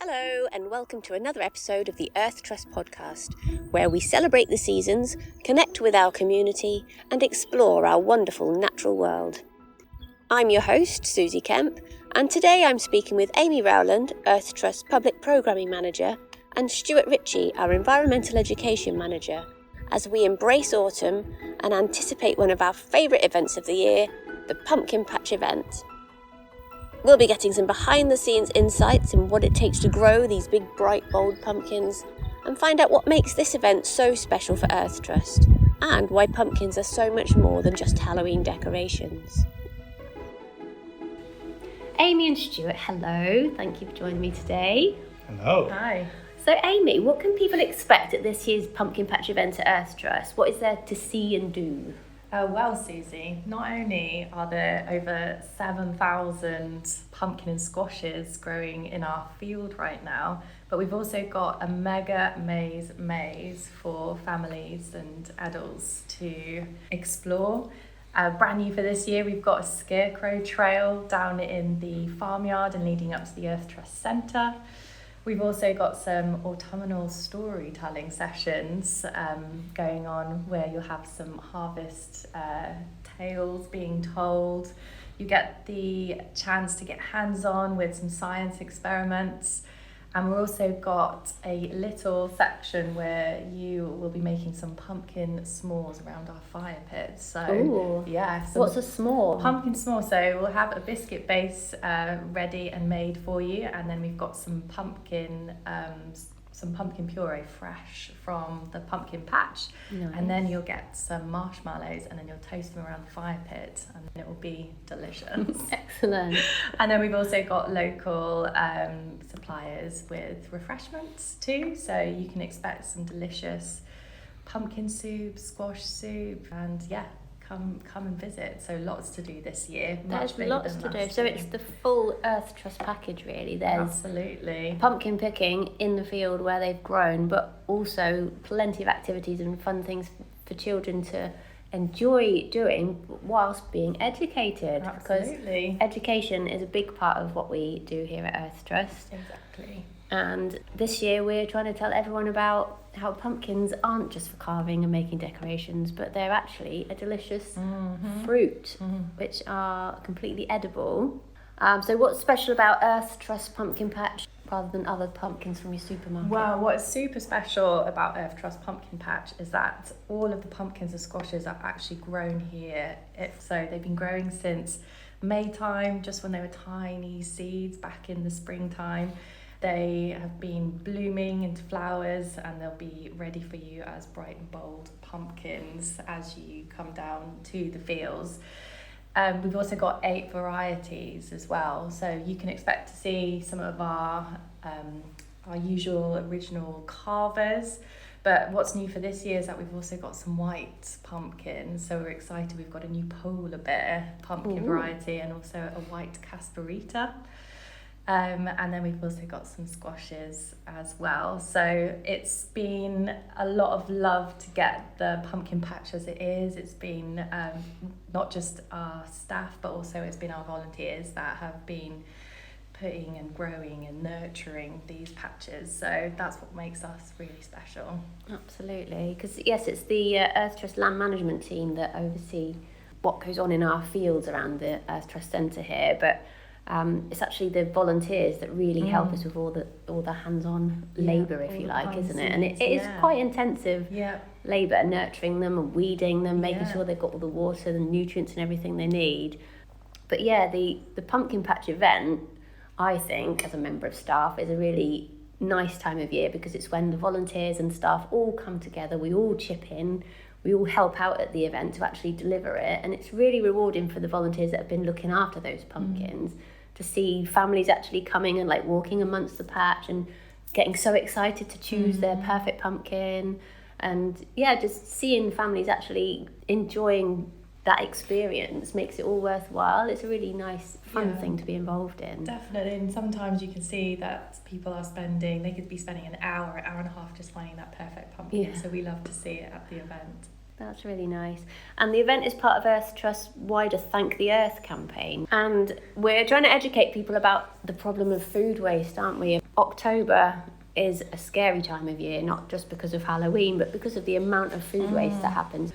Hello, and welcome to another episode of the Earth Trust podcast, where we celebrate the seasons, connect with our community, and explore our wonderful natural world. I'm your host, Susie Kemp, and today I'm speaking with Amy Rowland, Earth Trust Public Programming Manager, and Stuart Ritchie, our Environmental Education Manager, as we embrace autumn and anticipate one of our favourite events of the year, the Pumpkin Patch event. We'll be getting some behind-the-scenes insights in what it takes to grow these big, bright, bold pumpkins, and find out what makes this event so special for Earth Trust, and why pumpkins are so much more than just Halloween decorations. Amy and Stuart, hello. Thank you for joining me today. Hello. Hi. So Amy, what can people expect at this year's Pumpkin Patch event at Earth Trust? What is there to see and do? Well, Susie, not only are there over 7,000 pumpkin and squashes growing in our field right now, but we've also got a mega maze for families and adults to explore. Brand new for this year, we've got a scarecrow trail down in the farmyard and leading up to the Earth Trust Centre. We've also got some autumnal storytelling sessions going on where you'll have some harvest tales being told. You get the chance to get hands-on with some science experiments. And we've also got a little section where you will be making some pumpkin s'mores around our fire pit. So, Ooh. yeah. What's a s'more? Pumpkin s'more. So we'll have a biscuit base ready and made for you, and then we've got some pumpkin puree fresh from the pumpkin patch. Nice. And then you'll get some marshmallows, and then you'll toast them around the fire pit, and it will be delicious. Excellent. And then we've also got local suppliers with refreshments too, so you can expect some delicious pumpkin soup, squash soup, and yeah, come and visit. So lots to do this year. There's lots to do. So it's the full Earth Trust package, really. There's absolutely pumpkin picking in the field where they've grown, but also plenty of activities and fun things for children to enjoy doing whilst being educated. Absolutely. Because education is a big part of what we do here at Earth Trust. Exactly. And this year we're trying to tell everyone about how pumpkins aren't just for carving and making decorations, but they're actually a delicious fruit, which are completely edible. So what's special about Earth Trust Pumpkin Patch rather than other pumpkins from your supermarket? Well, what's super special about Earth Trust Pumpkin Patch is that all of the pumpkins and squashes are actually grown here. So they've been growing since May time, just when they were tiny seeds back in the springtime. They have been blooming into flowers, and they'll be ready for you as bright and bold pumpkins as you come down to the fields. We've also got 8 varieties as well, so you can expect to see some of our usual original carvers. But what's new for this year is that we've also got some white pumpkins, so we're excited. We've got a new polar bear pumpkin variety, and also a white casparita. And then we've also got some squashes as well. So it's been a lot of love to get the pumpkin patch as it is. It's been not just our staff, but also it's been our volunteers that have been putting and growing and nurturing these patches. So that's what makes us really special. Absolutely, because yes, it's the Earth Trust land management team that oversee what goes on in our fields around the Earth Trust Centre here, but it's actually the volunteers that really help us with all the hands-on labour, if you like, isn't it? And it is quite intensive labour, nurturing them and weeding them, making sure they've got all the water, the nutrients and everything they need. But yeah, the Pumpkin Patch event, I think, as a member of staff, is a really nice time of year, because it's when the volunteers and staff all come together, we all chip in, we all help out at the event to actually deliver it, and it's really rewarding for the volunteers that have been looking after those pumpkins to see families actually coming and like walking amongst the patch and getting so excited to choose their perfect pumpkin, and yeah, just seeing families actually enjoying that experience makes it all worthwhile. It's a really nice, fun thing to be involved in. Definitely, and sometimes you can see that people are they could be spending an hour and a half just finding that perfect pumpkin. So we love to see it at the event. That's really nice. And the event is part of Earth Trust's wider Thank the Earth campaign. And we're trying to educate people about the problem of food waste, aren't we? October is a scary time of year, not just because of Halloween, but because of the amount of food waste that happens.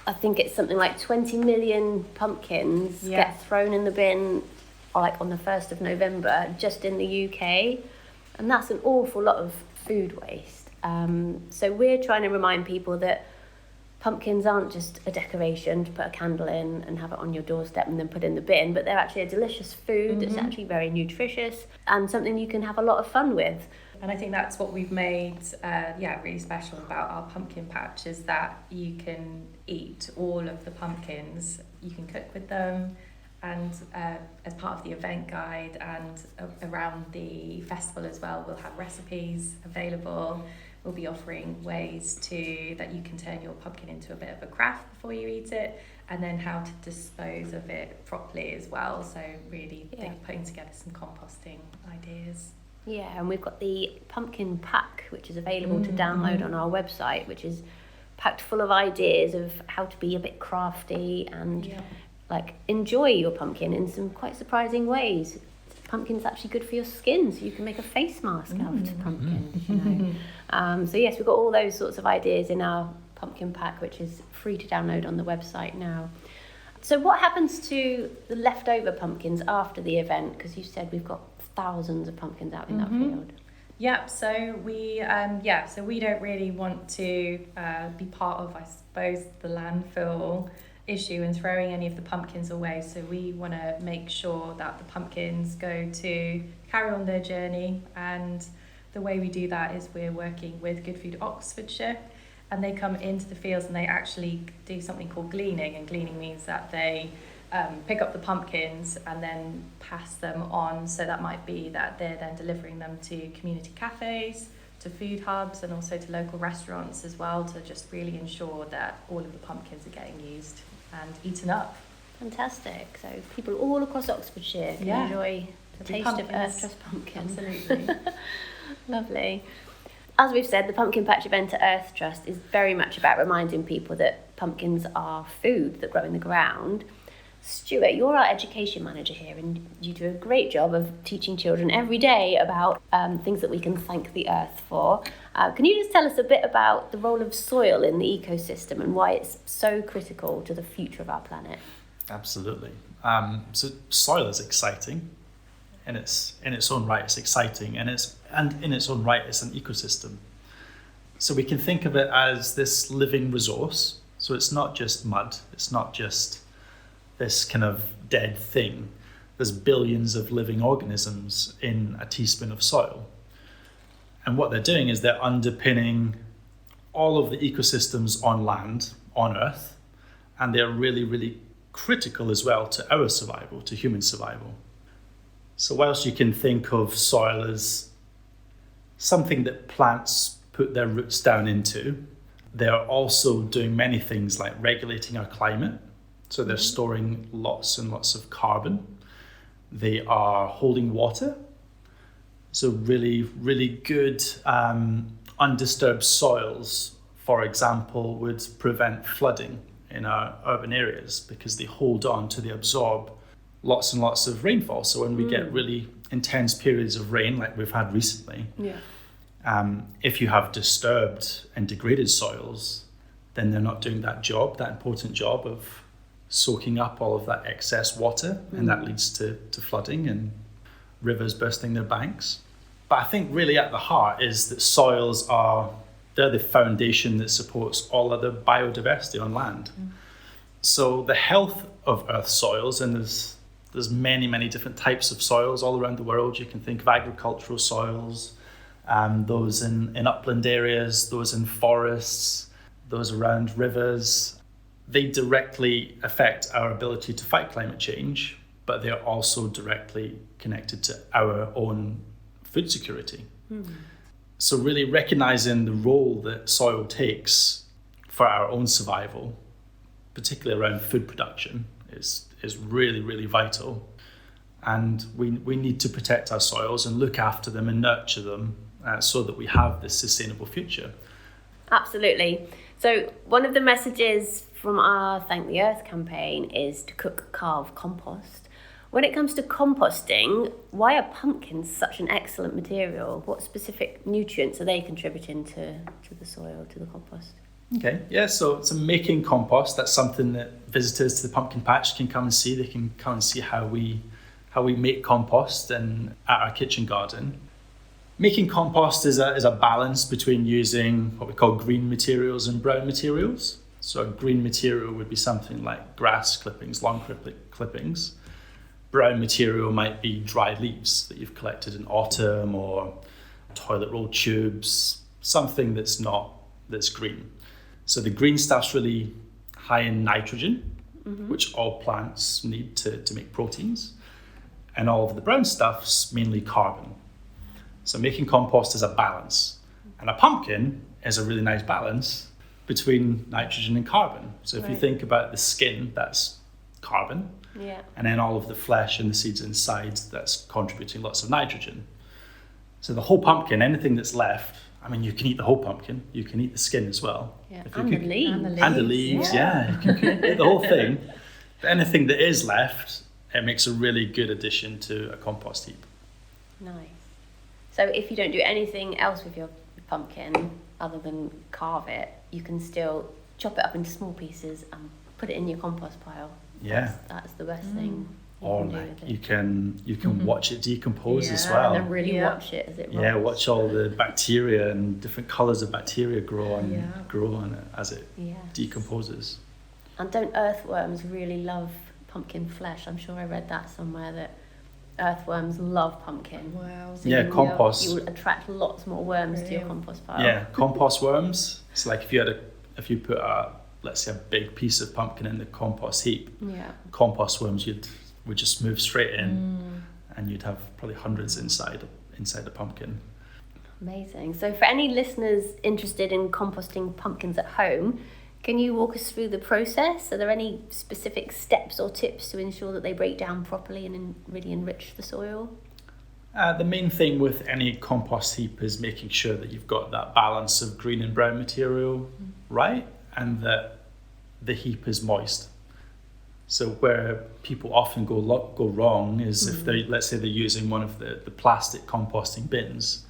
I think it's something like 20 million pumpkins get thrown in the bin, or like on the 1st of November, just in the UK. And that's an awful lot of food waste. So we're trying to remind people that pumpkins aren't just a decoration to put a candle in and have it on your doorstep and then put in the bin, but they're actually a delicious food that's actually very nutritious and something you can have a lot of fun with. And I think that's what we've made really special about our pumpkin patch, is that you can eat all of the pumpkins, you can cook with them, and as part of the event guide and around the festival as well, we'll have recipes available. We'll be offering ways that you can turn your pumpkin into a bit of a craft before you eat it, and then how to dispose of it properly as well. So really putting together some composting ideas. Yeah, and we've got the pumpkin pack, which is available to download on our website, which is packed full of ideas of how to be a bit crafty and like enjoy your pumpkin in some quite surprising ways. Pumpkin's actually good for your skin, so you can make a face mask out of pumpkins, you know. So yes, we've got all those sorts of ideas in our pumpkin pack, which is free to download on the website now. So what happens to the leftover pumpkins after the event? Because you said we've got thousands of pumpkins out in that field. Yep, so we don't really want to be part of, I suppose, the landfill issue and throwing any of the pumpkins away. So we want to make sure that the pumpkins go to carry on their journey, and the way we do that is we're working with Good Food Oxfordshire, and they come into the fields and they actually do something called gleaning, and gleaning means that they pick up the pumpkins and then pass them on. So that might be that they're then delivering them to community cafes, to food hubs, and also to local restaurants as well, to just really ensure that all of the pumpkins are getting used and eaten up. Fantastic. So people all across Oxfordshire can enjoy the taste of Earth Trust pumpkin. Absolutely. Lovely. As we've said, the Pumpkin Patch event at Earth Trust is very much about reminding people that pumpkins are food that grow in the ground. Stuart, you're our education manager here, and you do a great job of teaching children every day about things that we can thank the earth for. Can you just tell us a bit about the role of soil in the ecosystem and why it's so critical to the future of our planet? Absolutely. So soil is exciting. In its own right, it's exciting, and in its own right, it's an ecosystem. So we can think of it as this living resource. So it's not just mud. It's not just this kind of dead thing. There's billions of living organisms in a teaspoon of soil. And what they're doing is they're underpinning all of the ecosystems on land, on Earth, and they're really, really critical as well to our survival, to human survival. So whilst you can think of soil as something that plants put their roots down into, they're also doing many things like regulating our climate. So they're storing lots and lots of carbon. They are holding water. So really, really good undisturbed soils, for example, would prevent flooding in our urban areas because they hold on to, they absorb lots and lots of rainfall. So when we get really intense periods of rain like we've had recently, if you have disturbed and degraded soils, then they're not doing that important job of soaking up all of that excess water, and that leads to flooding and rivers bursting their banks. But I think really at the heart is that soils they're the foundation that supports all other biodiversity on land. So the health of Earth's soils, and there's many, many different types of soils all around the world. You can think of agricultural soils, those in upland areas, those in forests, those around rivers. They directly affect our ability to fight climate change, but they're also directly connected to our own food security. So really recognizing the role that soil takes for our own survival, particularly around food production, is really, really vital. And we need to protect our soils and look after them and nurture them so that we have this sustainable future. Absolutely. So one of the messages from our Thank the Earth campaign is to cook, carve, compost. When it comes to composting, why are pumpkins such an excellent material? What specific nutrients are they contributing to the soil, to the compost? Okay, yeah, so making compost, that's something that visitors to the pumpkin patch can come and see. They can come and see how we make compost and at our kitchen garden. Making compost is a balance between using what we call green materials and brown materials. So a green material would be something like grass clippings, lawn clippings. Brown material might be dry leaves that you've collected in autumn, or toilet roll tubes, something that's green. So the green stuff's really high in nitrogen, which all plants need to make proteins. And all of the brown stuff's mainly carbon. So making compost is a balance. And a pumpkin is a really nice balance between nitrogen and carbon. So if you think about the skin, that's carbon. Yeah. And then all of the flesh and the seeds inside, that's contributing lots of nitrogen. So the whole pumpkin, anything that's left, I mean, you can eat the whole pumpkin. You can eat the skin as well. Yeah. If you And cook- the leaves. And the leaves, yeah. You can eat the whole thing. But anything that is left, it makes a really good addition to a compost heap. Nice. So if you don't do anything else with your pumpkin other than carve it, you can still chop it up into small pieces and put it in your compost pile. Yeah. That's the best thing you Or can do like with it. you can watch it decompose as Yeah, well. And then really Yeah. watch it as it Yeah, rots. watch all the bacteria and different colours of bacteria grow on it as it Yes. decomposes. And don't earthworms really love pumpkin flesh? I'm sure I read that somewhere, that earthworms love pumpkin. Wow. So Yeah, you compost. You will attract lots more worms to your Brilliant. compost pile. Yeah, compost worms. It's like if you put let's say a big piece of pumpkin in the compost heap, Yeah. compost worms would just move straight in, and you'd have probably hundreds inside the pumpkin. Amazing. So for any listeners interested in composting pumpkins at home, can you walk us through the process? Are there any specific steps or tips to ensure that they break down properly and really enrich the soil? The main thing with any compost heap is making sure that you've got that balance of green and brown material right, and that the heap is moist. So where people often go wrong is if let's say they're using one of the plastic composting bins,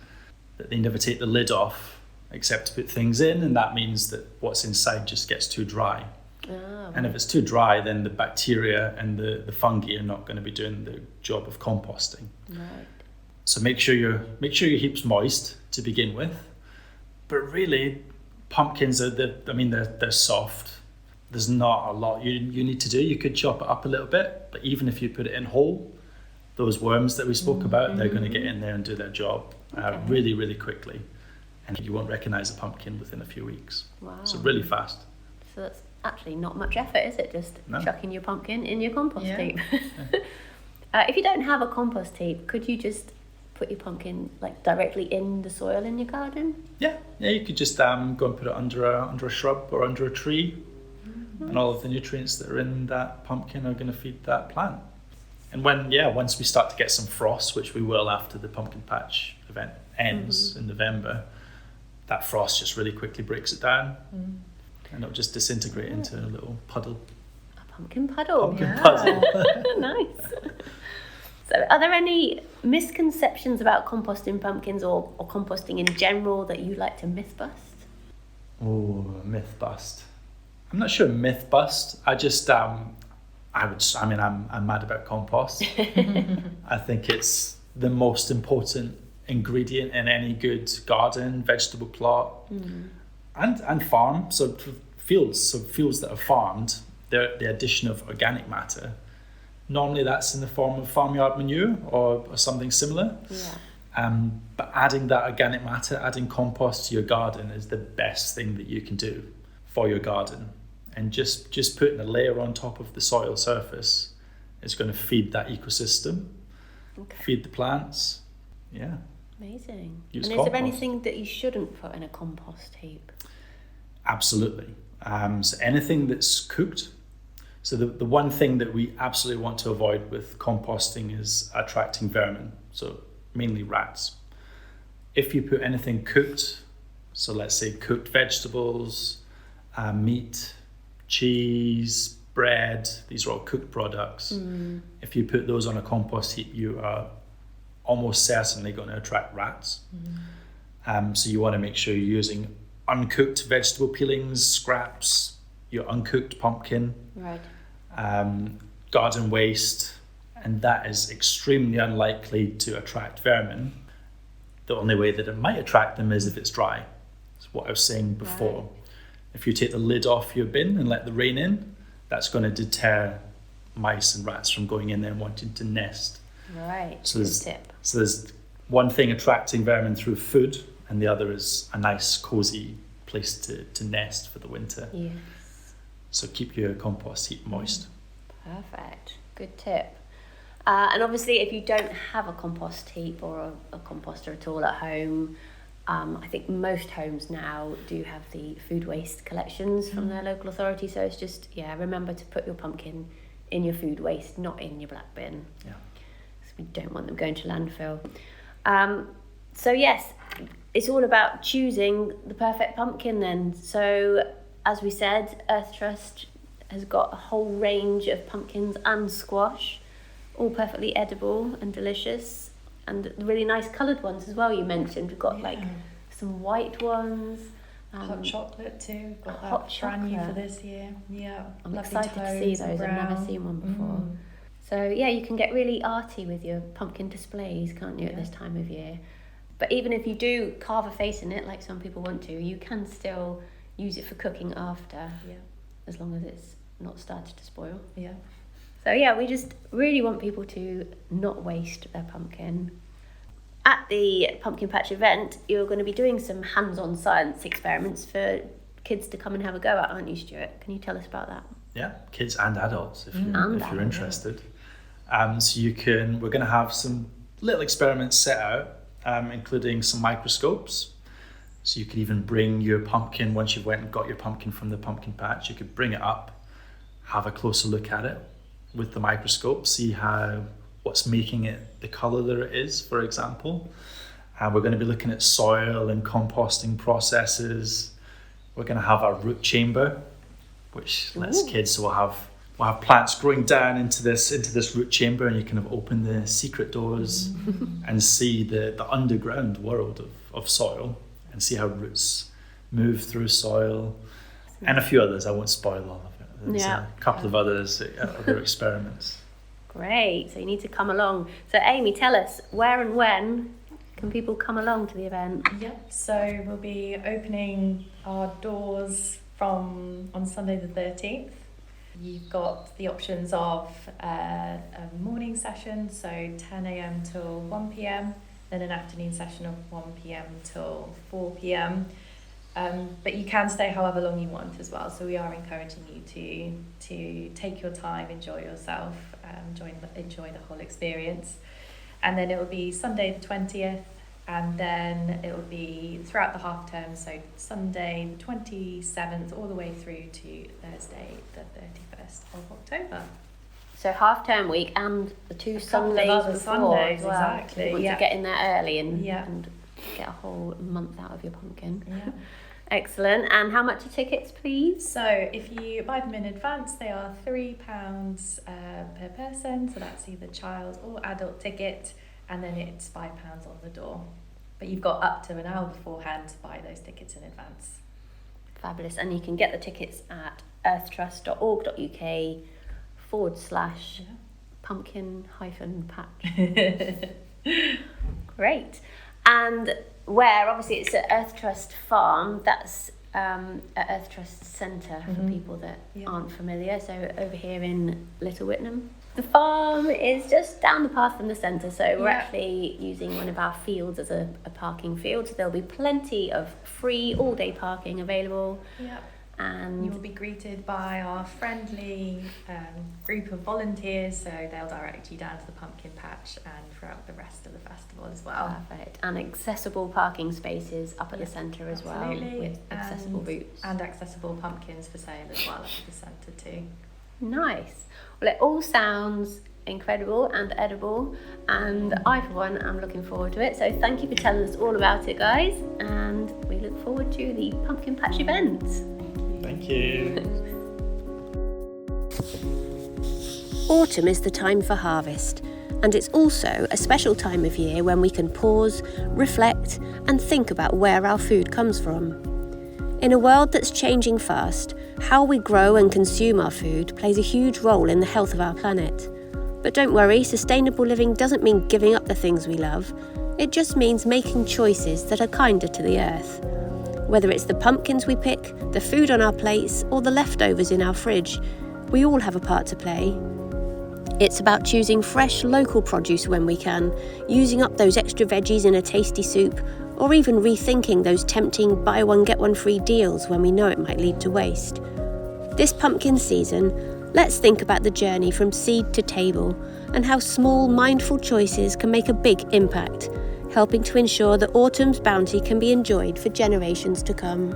that they never take the lid off except to put things in, and that means that what's inside just gets too dry. Oh, And if it's too dry, then the bacteria and the fungi are not going to be doing the job of composting. right. So make sure your heap's moist to begin with. But really, pumpkins they're soft. There's not a lot you need to do. You could chop it up a little bit, but even if you put it in whole, those worms that we spoke about, they're going to get in there and do their job really, really quickly. And you won't recognise a pumpkin within a few weeks. Wow. So really fast. So that's actually not much effort, is it? Just No. chucking your pumpkin in your compost Yeah. heap. If you don't have a compost heap, could you just put your pumpkin like directly in the soil in your garden? Yeah, you could just go and put it under a shrub or under a tree, and all of the nutrients that are in that pumpkin are going to feed that plant. And once we start to get some frost, which we will after the pumpkin patch event ends in November, that frost just really quickly breaks it down, and it'll just disintegrate into a little puddle. A pumpkin puddle. Pumpkin puzzle. Nice. So are there any misconceptions about composting pumpkins or composting in general that you like to myth bust? Oh, myth bust. I'm not sure myth bust. I just I'm mad about compost. I think it's the most important ingredient in any good garden, vegetable plot, and farm. So fields that are farmed, the addition of organic matter. Normally that's in the form of farmyard manure or something similar. Yeah. But adding that organic matter, adding compost to your garden is the best thing that you can do for your garden. And just putting a layer on top of the soil surface is going to feed that ecosystem, feed the plants. Yeah. Amazing. Use and is compost. there anything that you shouldn't put in a compost heap? Absolutely. So anything that's cooked. So the one thing that we absolutely want to avoid with composting is attracting vermin. So mainly rats. If you put anything cooked, so let's say cooked vegetables, meat, cheese, bread, these are all cooked products. If you put those on a compost heap, you are almost certainly going to attract rats. So you want to make sure you're using uncooked vegetable peelings, scraps, your uncooked pumpkin, Right. Garden waste, and that is extremely unlikely to attract vermin. The only way that it might attract them is if it's dry. That's what I was saying before. Right. If you take the lid off your bin and let the rain in, that's going to deter mice and rats from going in there and wanting to nest. Right. So Good there's, tip. so there's one thing attracting vermin through food, and the other is a nice, cosy place to nest for the winter. Yes. So keep your compost heap moist. Perfect. Good tip. And obviously, if you don't have a compost heap or a composter at all at home, I think most homes now do have the food waste collections from their local authority. So it's just, remember to put your pumpkin in your food waste, not in your black bin. Yeah. So we don't want them going to landfill. So yes, it's all about choosing the perfect pumpkin then. So as we said, Earth Trust has got a whole range of pumpkins and squash, all perfectly edible and delicious, and really nice coloured ones as well. You mentioned we've got like some white ones. Hot chocolate too. We've got that hot brand new for chocolate. this year. Yeah. I'm lovely excited to see tones and those. I've never brown. seen one before. So yeah, you can get really arty with your pumpkin displays, can't you, at Yeah. this time of year? But even if you do carve a face in it, like some people want to, you can still use it for cooking after, Yeah. as long as it's not started to spoil. Yeah. So yeah, we just really want people to not waste their pumpkin. At the Pumpkin Patch event, you're going to be doing some hands-on science experiments for kids to come and have a go at, aren't you, Stuart? Can you tell us about that? Yeah, kids and adults if And you're adults. interested. So we're going to have some little experiments set out, including some microscopes. So you could even bring your pumpkin, once you've went and got your pumpkin from the pumpkin patch, you could bring it up, have a closer look at it with the microscope, see what's making it the colour that it is, for example. We're going to be looking at soil and composting processes. We're going to have our root chamber, which lets kids, so we'll have plants growing down into this root chamber, and you kind of open the secret doors and see the underground world of soil, and see how roots move through soil, and a few others. I won't spoil all of it. There's a couple of others, other experiments. Great, so you need to come along. So Amy, tell us, where and when can people come along to the event? Yep. So we'll be opening our doors on Sunday the 13th. You've got the options of a morning session, so 10 a.m. till 1 p.m, then an afternoon session of 1 p.m. till 4 p.m. But you can stay however long you want as well. So we are encouraging you to take your time, enjoy yourself, enjoy the whole experience. And then it will be Sunday the 20th, and then it will be throughout the half term, so Sunday the 27th all the way through to Thursday the 31st of October. So half term week and the two couple of Sundays other before Sundays, as well. exactly, So you want yeah. to get in there early and Yeah. get a whole month out of your pumpkin. Yeah. Excellent. And how much are tickets, please? So if you buy them in advance, they are £3 per person. So that's either child or adult ticket, and then it's £5 on the door. But you've got up to an hour beforehand to buy those tickets in advance. Fabulous. And you can get the tickets at earthtrust.org.uk/pumpkin-patch. Great. And where, obviously, it's at Earth Trust Farm. That's at Earth Trust Centre for people that aren't familiar. So over here in Little Whitnam. The farm is just down the path from the centre, so we're actually using one of our fields as a parking field. So there'll be plenty of free all-day parking available. Yeah. And You will be greeted by our friendly group of volunteers, so they'll direct you down to the pumpkin patch and throughout the rest of the festival as well. perfect. And accessible parking spaces up at the centre as well, absolutely. with accessible routes. And accessible pumpkins for sale as well at the centre too. Nice. Well, it all sounds incredible and edible, and I, for one, am looking forward to it. So thank you for telling us all about it, guys, and we look forward to the Pumpkin Patch event. Thank Thank you. Autumn is the time for harvest, and it's also a special time of year when we can pause, reflect, and think about where our food comes from. In a world that's changing fast, how we grow and consume our food plays a huge role in the health of our planet. But don't worry, sustainable living doesn't mean giving up the things we love. It just means making choices that are kinder to the earth. Whether it's the pumpkins we pick, the food on our plates, or the leftovers in our fridge, we all have a part to play. It's about choosing fresh, local produce when we can, using up those extra veggies in a tasty soup, or even rethinking those tempting buy one get one free deals when we know it might lead to waste. This pumpkin season, let's think about the journey from seed to table and how small, mindful choices can make a big impact, helping to ensure that autumn's bounty can be enjoyed for generations to come.